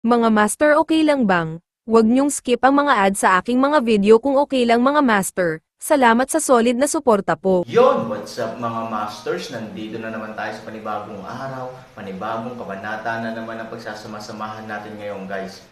Mga master, okay lang bang? Huwag niyong skip ang mga ads sa aking mga video kung okay lang mga master. Salamat sa solid na suporta po. Yon, what's up mga masters? Nandito na naman tayo sa panibagong araw, panibagong kabanata na naman ang pagsasama-samahan natin ngayon guys.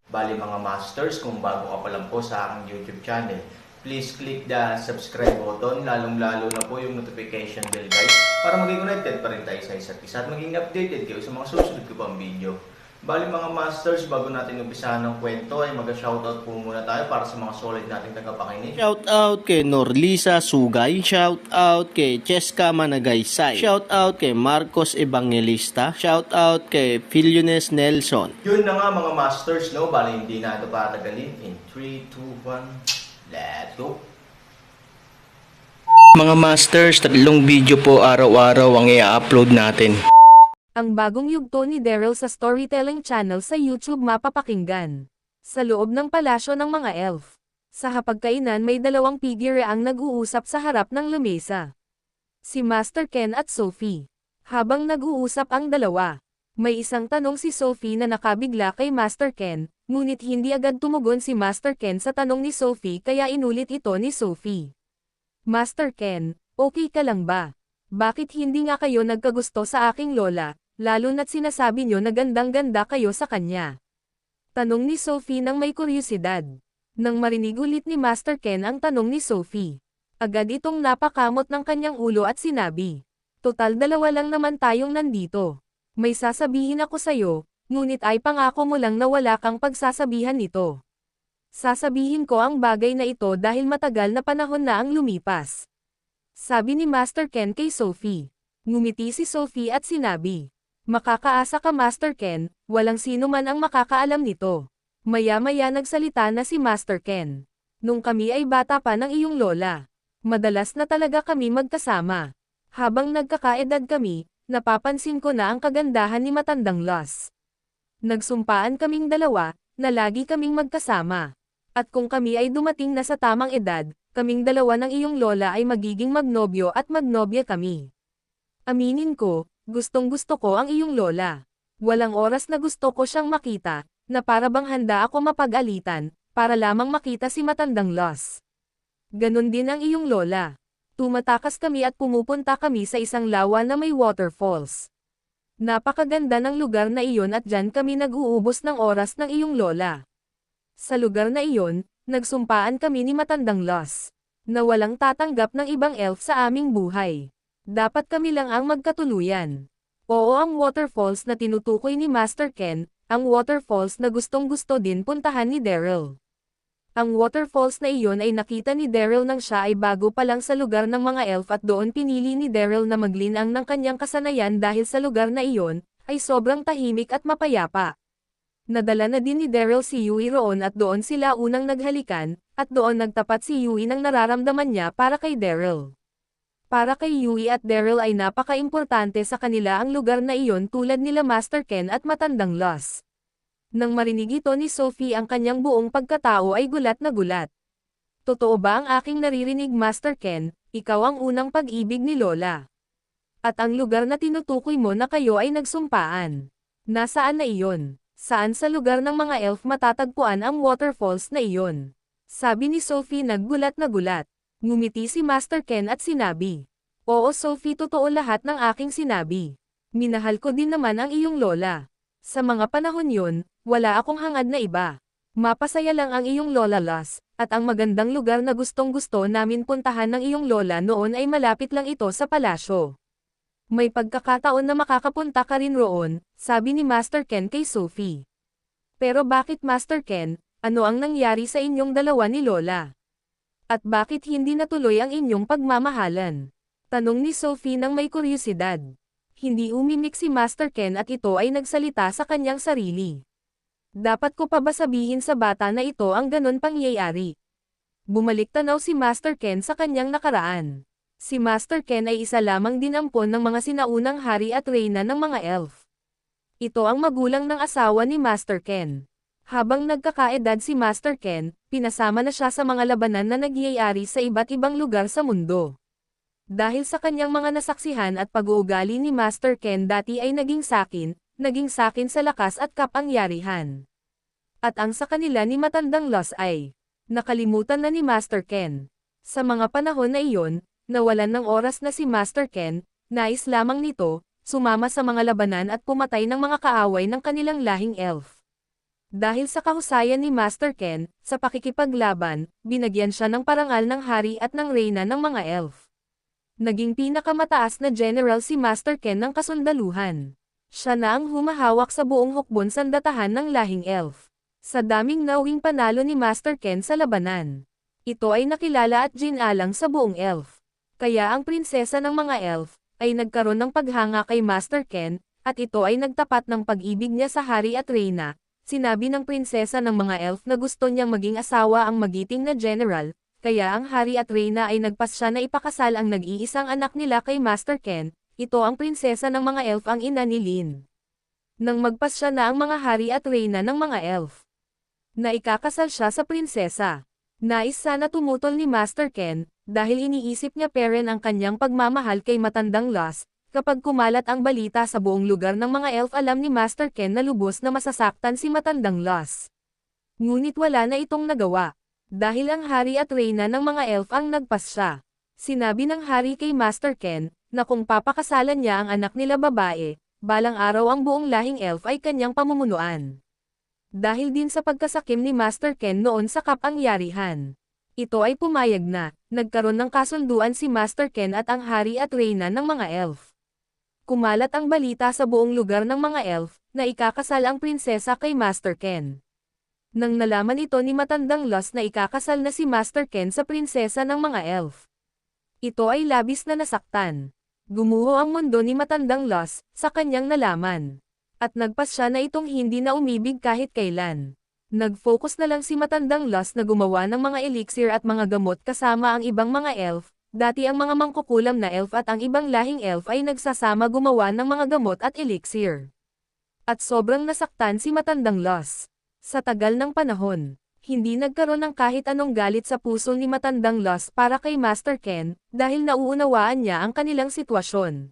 Bali mga masters, kung bago ka pa lang po sa aking YouTube channel, please click the subscribe button, lalong-lalo na po yung notification bell guys, para maging connected pa rin tayo sa isa't isa at maging updated kayo sa mga susunod ko pang video. Bali mga masters, bago natin umpisahan ng kwento ay mag-shoutout po muna tayo para sa mga solid nating tagapakinig. Shoutout kay Norlisa Sugay, shoutout kay Cheska Managaysay, shoutout kay Marcos Evangelista, shoutout kay Filiones Nelson. Yun na nga mga masters, no? Bali hindi na ito patagalin. In 3, 2, 1, let's go! Mga masters, 3 video po araw-araw ang i-upload natin. Ang bagong yugto ni Daryl sa storytelling channel sa YouTube mapapakinggan. Sa loob ng palasyo ng mga elf. Sa hapagkainan may dalawang figure ang nag-uusap sa harap ng lamesa. Si Master Ken at Sophie. Habang nag-uusap ang dalawa, may isang tanong si Sophie na nakabigla kay Master Ken, ngunit hindi agad tumugon si Master Ken sa tanong ni Sophie kaya inulit ito ni Sophie. Master Ken, okay ka lang ba? Bakit hindi nga kayo nagkagusto sa aking lola, lalo na't sinasabi nyo na gandang-ganda kayo sa kanya? Tanong ni Sophie nang may kuryosidad. Nang marinig ulit ni Master Ken ang tanong ni Sophie, agad itong napakamot ng kanyang ulo at sinabi, total dalawa lang naman tayong nandito. May sasabihin ako sa'yo, ngunit ay pangako mo lang na wala kang pagsasabihan nito. Sasabihin ko ang bagay na ito dahil matagal na panahon na ang lumipas. Sabi ni Master Ken kay Sophie. Ngumiti si Sophie at sinabi, makakaasa ka Master Ken, walang sino man ang makakaalam nito. Maya-maya nagsalita na si Master Ken. Nung kami ay bata pa ng iyong lola, madalas na talaga kami magkasama. Habang nagkakaedad kami, napapansin ko na ang kagandahan ni matandang Los. Nagsumpaan kaming dalawa, na lagi kaming magkasama. At kung kami ay dumating na sa tamang edad, kaming dalawa ng iyong lola ay magiging magnobyo at magnobya kami. Aminin ko, gustong-gusto ko ang iyong lola. Walang oras na gusto ko siyang makita, na para bang handa ako mapag-alitan, para lamang makita si matandang Los. Ganon din ang iyong lola. Tumatakas kami at pumupunta kami sa isang lawa na may waterfalls. Napakaganda ng lugar na iyon at dyan kami nag-uubos ng oras ng iyong lola. Sa lugar na iyon, nagsumpaan kami ni matandang Los, na walang tatanggap ng ibang elf sa aming buhay. Dapat kami lang ang magkatuluyan. Oo, ang waterfalls na tinutukoy ni Master Ken, ang waterfalls na gustong-gusto din puntahan ni Daryl. Ang waterfalls na iyon ay nakita ni Daryl nang siya ay bago pa lang sa lugar ng mga elf at doon pinili ni Daryl na maglinang ng kanyang kasanayan dahil sa lugar na iyon, ay sobrang tahimik at mapayapa. Nadala na din ni Daryl si Yui roon at doon sila unang naghalikan, at doon nagtapat si Yui ng nararamdaman niya para kay Daryl. Para kay Yui at Daryl ay napaka-importante sa kanila ang lugar na iyon tulad nila Master Ken at matandang Los. Nang marinig ito ni Sophie ang kanyang buong pagkatao ay gulat na gulat. Totoo ba ang aking naririnig Master Ken, ikaw ang unang pag-ibig ni Lola? At ang lugar na tinutukoy mo na kayo ay nagsumpaan. Nasaan na iyon? Saan sa lugar ng mga elf matatagpuan ang waterfalls na iyon? Sabi ni Sophie naggulat na gulat. Ngumiti si Master Ken at sinabi, oo Sophie, totoo lahat ng aking sinabi. Minahal ko din naman ang iyong lola. Sa mga panahon yun, wala akong hangad na iba. Mapasaya lang ang iyong lola Los, at ang magandang lugar na gustong-gusto namin puntahan ng iyong lola noon ay malapit lang ito sa palasyo. May pagkakataon na makakapunta ka rin roon, sabi ni Master Ken kay Sophie. Pero bakit Master Ken, ano ang nangyari sa inyong dalawa ni Lola? At bakit hindi natuloy ang inyong pagmamahalan? Tanong ni Sophie nang may kuryosidad. Hindi umimik si Master Ken at ito ay nagsalita sa kanyang sarili. Dapat ko pa ba sabihin sa bata na ito ang ganon pangyayari? Bumalik tanaw si Master Ken sa kanyang nakaraan. Si Master Ken ay isa lamang din ampon ng mga sinaunang hari at reyna ng mga elf. Ito ang magulang ng asawa ni Master Ken. Habang nagkakaedad si Master Ken, pinasama na siya sa mga labanan na nagyayari sa iba't ibang lugar sa mundo. Dahil sa kanyang mga nasaksihan at pag-uugali ni Master Ken dati ay naging sakin sa lakas at kapangyarihan. At ang sa kanila ni Matandang Lost ay nakalimutan na ni Master Ken. Sa mga panahon na iyon, nawalan ng oras na si Master Ken, nais lamang nito, sumama sa mga labanan at pumatay ng mga kaaway ng kanilang lahing elf. Dahil sa kahusayan ni Master Ken, sa pakikipaglaban, binagyan siya ng parangal ng hari at ng reyna ng mga elf. Naging pinakamataas na general si Master Ken ng kasundaluhan. Siya na ang humahawak sa buong hukbon sandatahan ng lahing elf. Sa daming nawing panalo ni Master Ken sa labanan, ito ay nakilala at ginalang sa buong elf. Kaya ang prinsesa ng mga elf ay nagkaroon ng paghanga kay Master Ken, at ito ay nagtapat ng pag-ibig niya sa hari at reyna. Sinabi ng prinsesa ng mga elf na gusto niyang maging asawa ang magiting na general, kaya ang hari at reyna ay nagpasya na ipakasal ang nag-iisang anak nila kay Master Ken. Ito ang prinsesa ng mga elf, ang ina ni Lin. Nang magpasya na ang mga hari at reyna ng mga elf na ikakasal siya sa prinsesa, nais sana tumutol ni Master Ken, dahil iniisip niya peren ang kanyang pagmamahal kay Matandang Lost. Kapag kumalat ang balita sa buong lugar ng mga elf, alam ni Master Ken na lubos na masasaktan si Matandang Lost. Ngunit wala na itong nagawa. Dahil ang hari at reyna ng mga elf ang nagpasya. Sinabi ng hari kay Master Ken, na kung papakasalan niya ang anak nila babae, balang araw ang buong lahing elf ay kanyang pamumunuan. Dahil din sa pagkasakim ni Master Ken noon sa kapangyarihan, ito ay pumayag na, nagkaroon ng kasunduan si Master Ken at ang hari at reyna ng mga elf. Kumalat ang balita sa buong lugar ng mga elf, na ikakasal ang prinsesa kay Master Ken. Nang nalaman ito ni Matandang Lost na ikakasal na si Master Ken sa prinsesa ng mga elf, ito ay labis na nasaktan. Gumuho ang mundo ni Matandang Lost sa kanyang nalaman. At nagpasya na itong hindi na umibig kahit kailan. Nag-focus na lang si Matandang Lost na gumawa ng mga elixir at mga gamot kasama ang ibang mga elf. Dati ang mga mangkukulam na elf at ang ibang lahing elf ay nagsasama gumawa ng mga gamot at elixir. At sobrang nasaktan si Matandang Lost. Sa tagal ng panahon, hindi nagkaroon ng kahit anong galit sa puso ni Matandang Lost para kay Master Ken, dahil nauunawaan niya ang kanilang sitwasyon.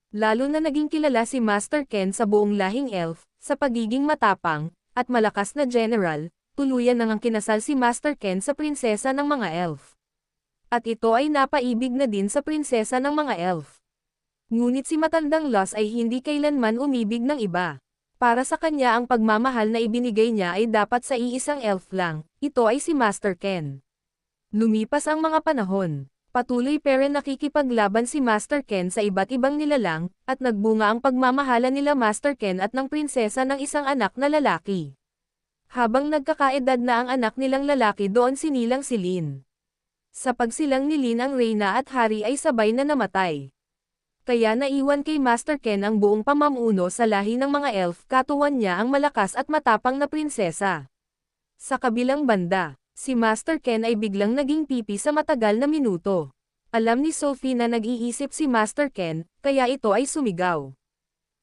Lalo na naging kilala si Master Ken sa buong lahing elf, sa pagiging matapang, at malakas na general. Tuluyan nang kinasal si Master Ken sa prinsesa ng mga elf. At ito ay napaibig na din sa prinsesa ng mga elf. Ngunit si Matandang Lost ay hindi kailanman umibig ng iba. Para sa kanya ang pagmamahal na ibinigay niya ay dapat sa iisang elf lang, ito ay si Master Ken. Lumipas ang mga panahon. Patuloy pero nakikipaglaban si Master Ken sa iba't ibang nilalang, at nagbunga ang pagmamahala nila Master Ken at ng prinsesa ng isang anak na lalaki. Habang nagkakaedad na ang anak nilang lalaki, doon sinilang si Lin. Sa pagsilang ni Lin, ang reyna at hari ay sabay na namatay. Kaya naiwan kay Master Ken ang buong pamumuno sa lahi ng mga elf, katuwan niya ang malakas at matapang na prinsesa. Sa kabilang banda, si Master Ken ay biglang naging pipi sa matagal na minuto. Alam ni Sophie na nag-iisip si Master Ken, kaya ito ay sumigaw.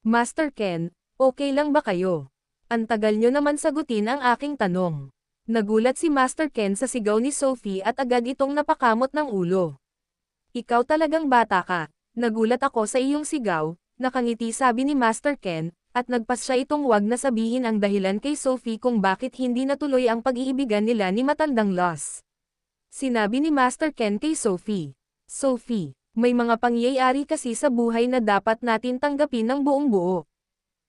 Master Ken, okay lang ba kayo? Ang tagal nyo naman sagutin ang aking tanong. Nagulat si Master Ken sa sigaw ni Sophie at agad itong napakamot ng ulo. Ikaw talagang bata ka. Nagulat ako sa iyong sigaw, nakangiti, sabi ni Master Ken, at nagpasya itong wag na sabihin ang dahilan kay Sophie kung bakit hindi natuloy ang pag-iibigan nila ni Matandang Lost. Sinabi ni Master Ken kay Sophie, Sophie, may mga pangyayari kasi sa buhay na dapat natin tanggapin ng buong buo.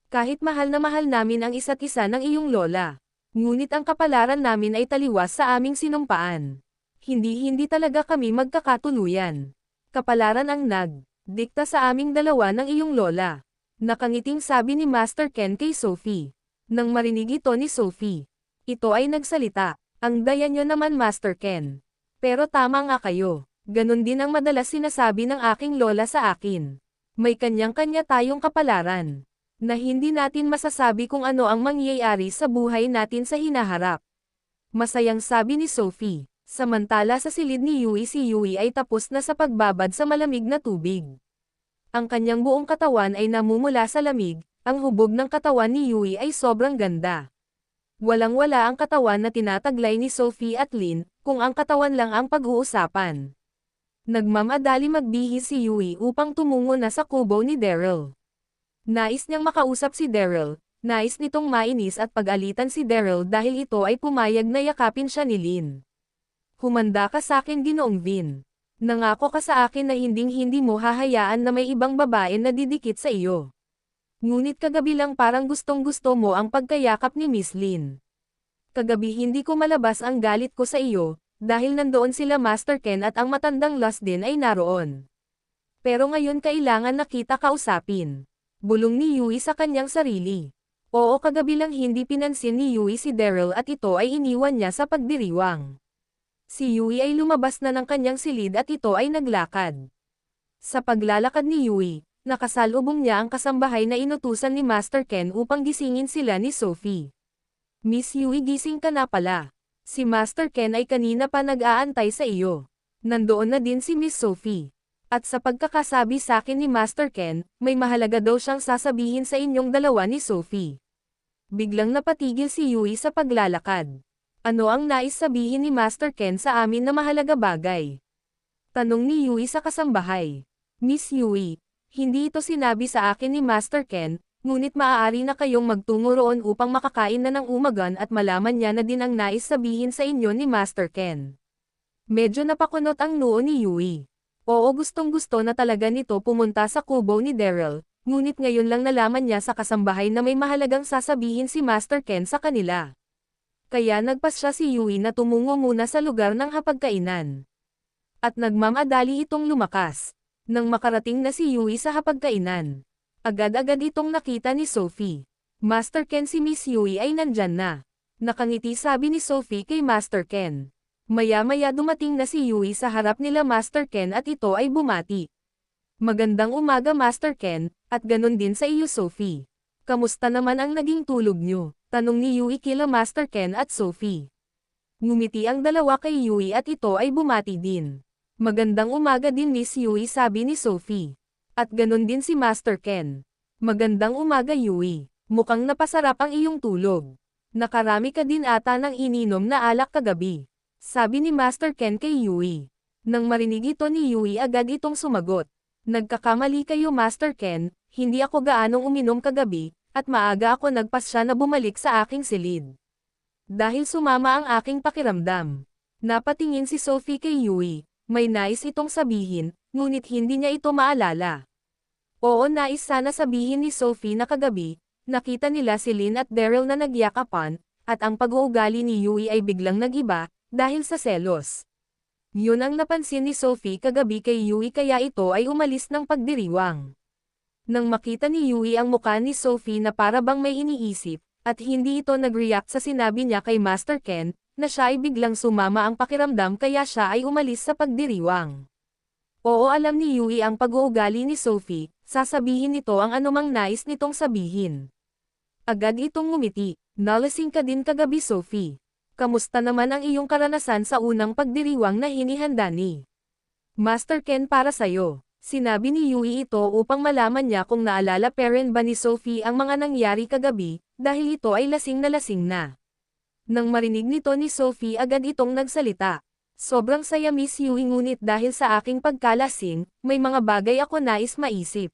Kahit mahal na mahal namin ang isa't isa ng iyong lola, ngunit ang kapalaran namin ay taliwas sa aming sinumpaan. Hindi talaga kami magkakatuluyan. Kapalaran ang dikta sa aming dalawa ng iyong lola. Nakangiting sabi ni Master Ken kay Sophie. Nang marinig ito ni Sophie, ito ay nagsalita, ang daya nyo naman Master Ken. Pero tama nga kayo, ganun din ang madalas sinasabi ng aking lola sa akin. May kanyang-kanya tayong kapalaran, na hindi natin masasabi kung ano ang mangyayari sa buhay natin sa hinaharap. Masayang sabi ni Sophie. Samantala sa silid ni Yui, si Yui ay tapos na sa pagbabad sa malamig na tubig. Ang kanyang buong katawan ay namumula sa lamig, ang hubog ng katawan ni Yui ay sobrang ganda. Walang-wala ang katawan na tinataglay ni Sophie at Lin, kung ang katawan lang ang pag-uusapan. Nagmamadali magbihis si Yui upang tumungo na sa kubo ni Daryl. Nais niyang makausap si Daryl, nais nitong mainis at pag-alitan si Daryl dahil ito ay pumayag na yakapin siya ni Lin. Humanda ka sa akin, Ginoong Vin. Nangako ka sa akin na hinding-hindi mo hahayaan na may ibang babae na didikit sa iyo. Ngunit kagabi lang parang gustong-gusto mo ang pagkayakap ni Miss Lin. Kagabi hindi ko malabas ang galit ko sa iyo, dahil nandoon sila Master Ken at ang matandang Lost din ay naroon. Pero ngayon kailangan na kita kausapin. Bulong ni Yui sa kanyang sarili. Oo, kagabi lang hindi pinansin ni Yui si Daryl at ito ay iniwan niya sa pagdiriwang. Si Yui ay lumabas na ng kanyang silid at ito ay naglakad. Sa paglalakad ni Yui, nakasalubong niya ang kasambahay na inutusan ni Master Ken upang gisingin sila ni Sophie. Miss Yui, gising ka na pala. Si Master Ken ay kanina pa nag-aantay sa iyo. Nandoon na din si Miss Sophie. At sa pagkakasabi sa akin ni Master Ken, may mahalaga daw siyang sasabihin sa inyong dalawa ni Sophie. Biglang napatigil si Yui sa paglalakad. Ano ang nais sabihin ni Master Ken sa amin na mahalaga bagay? Tanong ni Yui sa kasambahay. Miss Yui, hindi ito sinabi sa akin ni Master Ken, ngunit maaari na kayong magtungo roon upang makakain na ng umagan at malaman niya na din ang nais sabihin sa inyo ni Master Ken. Medyo napakunot ang noo ni Yui. Oo, gustong-gusto na talaga nito pumunta sa kubo ni Daryl, ngunit ngayon lang nalaman niya sa kasambahay na may mahalagang sasabihin si Master Ken sa kanila. Kaya nagpasya si Yui na tumungo muna sa lugar ng hapagkainan. At nagmamadali itong lumakas. Nang makarating na si Yui sa hapagkainan, agad-agad itong nakita ni Sophie. Master Ken, si Miss Yui ay nandyan na. Nakangiti sabi ni Sophie kay Master Ken. Maya-maya dumating na si Yui sa harap nila Master Ken at ito ay bumati. Magandang umaga Master Ken, at ganun din sa iyo Sophie. Kamusta naman ang naging tulog niyo? Tanong ni Yui kila Master Ken at Sophie. Ngumiti ang dalawa kay Yui at ito ay bumati din. Magandang umaga din Miss Yui, sabi ni Sophie. At ganun din si Master Ken. Magandang umaga Yui. Mukhang napasarap ang iyong tulog. Nakarami ka din ata ng ininom na alak kagabi. Sabi ni Master Ken kay Yui. Nang marinig ito ni Yui agad itong sumagot. Nagkakamali kayo Master Ken, hindi ako gaanong uminom kagabi, at maaga ako nagpasya na bumalik sa aking silid. Dahil sumama ang aking pakiramdam. Napatingin si Sophie kay Yui. May nais itong sabihin, ngunit hindi niya ito maalala. Oo, nais sana sabihin ni Sophie na kagabi, nakita nila si Lin at Daryl na nagyakapan, at ang pag-uugali ni Yui ay biglang nag-iba, dahil sa selos. Yun ang napansin ni Sophie kagabi kay Yui kaya ito ay umalis ng pagdiriwang. Nang makita ni Yui ang mukha ni Sophie na para bang may iniisip, at hindi ito nag-react sa sinabi niya kay Master Ken, na siya ay biglang sumama ang pakiramdam kaya siya ay umalis sa pagdiriwang. Oo, alam ni Yui ang pag-uugali ni Sophie, sasabihin nito ang anumang nais nitong sabihin. Agad itong ngumiti. Nalasing ka din kagabi Sophie. Kamusta naman ang iyong karanasan sa unang pagdiriwang na hinihanda ni Master Ken para sayo? Sinabi ni Yui ito upang malaman niya kung naalala pa rin ba ni Sophie ang mga nangyari kagabi, dahil ito ay lasing na lasing na. Nang marinig nito ni Sophie agad itong nagsalita. Sobrang saya Miss Yui, ngunit dahil sa aking pagkalasing, may mga bagay ako nais maisip.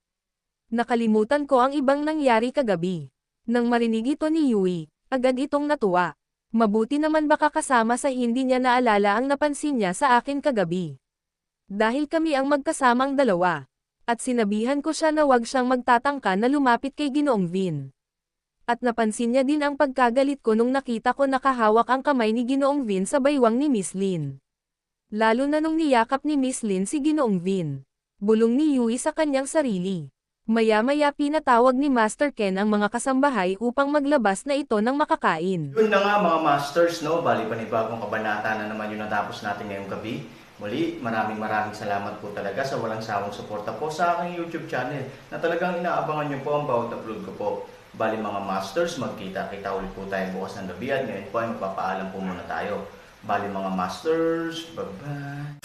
Nakalimutan ko ang ibang nangyari kagabi. Nang marinig ito ni Yui, agad itong natuwa. Mabuti naman baka kasama sa hindi niya naalala ang napansin niya sa akin kagabi. Dahil kami ang magkasamang dalawa. At sinabihan ko siya na wag siyang magtatangka na lumapit kay Ginoong Vin. At napansin niya din ang pagkagalit ko nung nakita ko nakahawak ang kamay ni Ginoong Vin sa baywang ni Miss Lin. Lalo na nung niyakap ni Miss Lin si Ginoong Vin. Bulong ni Yui sa kanyang sarili. Maya-maya pinatawag ni Master Ken ang mga kasambahay upang maglabas na ito ng makakain. Yun na nga mga masters, no? Bali panibagong kabanata na naman yung natapos natin ngayong gabi. Muli, maraming salamat po talaga sa walang sawang suporta po sa aking YouTube channel na talagang inaabangan nyo po ang bawat upload ko po. Bali mga masters, magkita-kita ulit po tayo bukas ng gabi at ngayon po ay magpapaalam po muna tayo. Bali mga masters, bye-bye!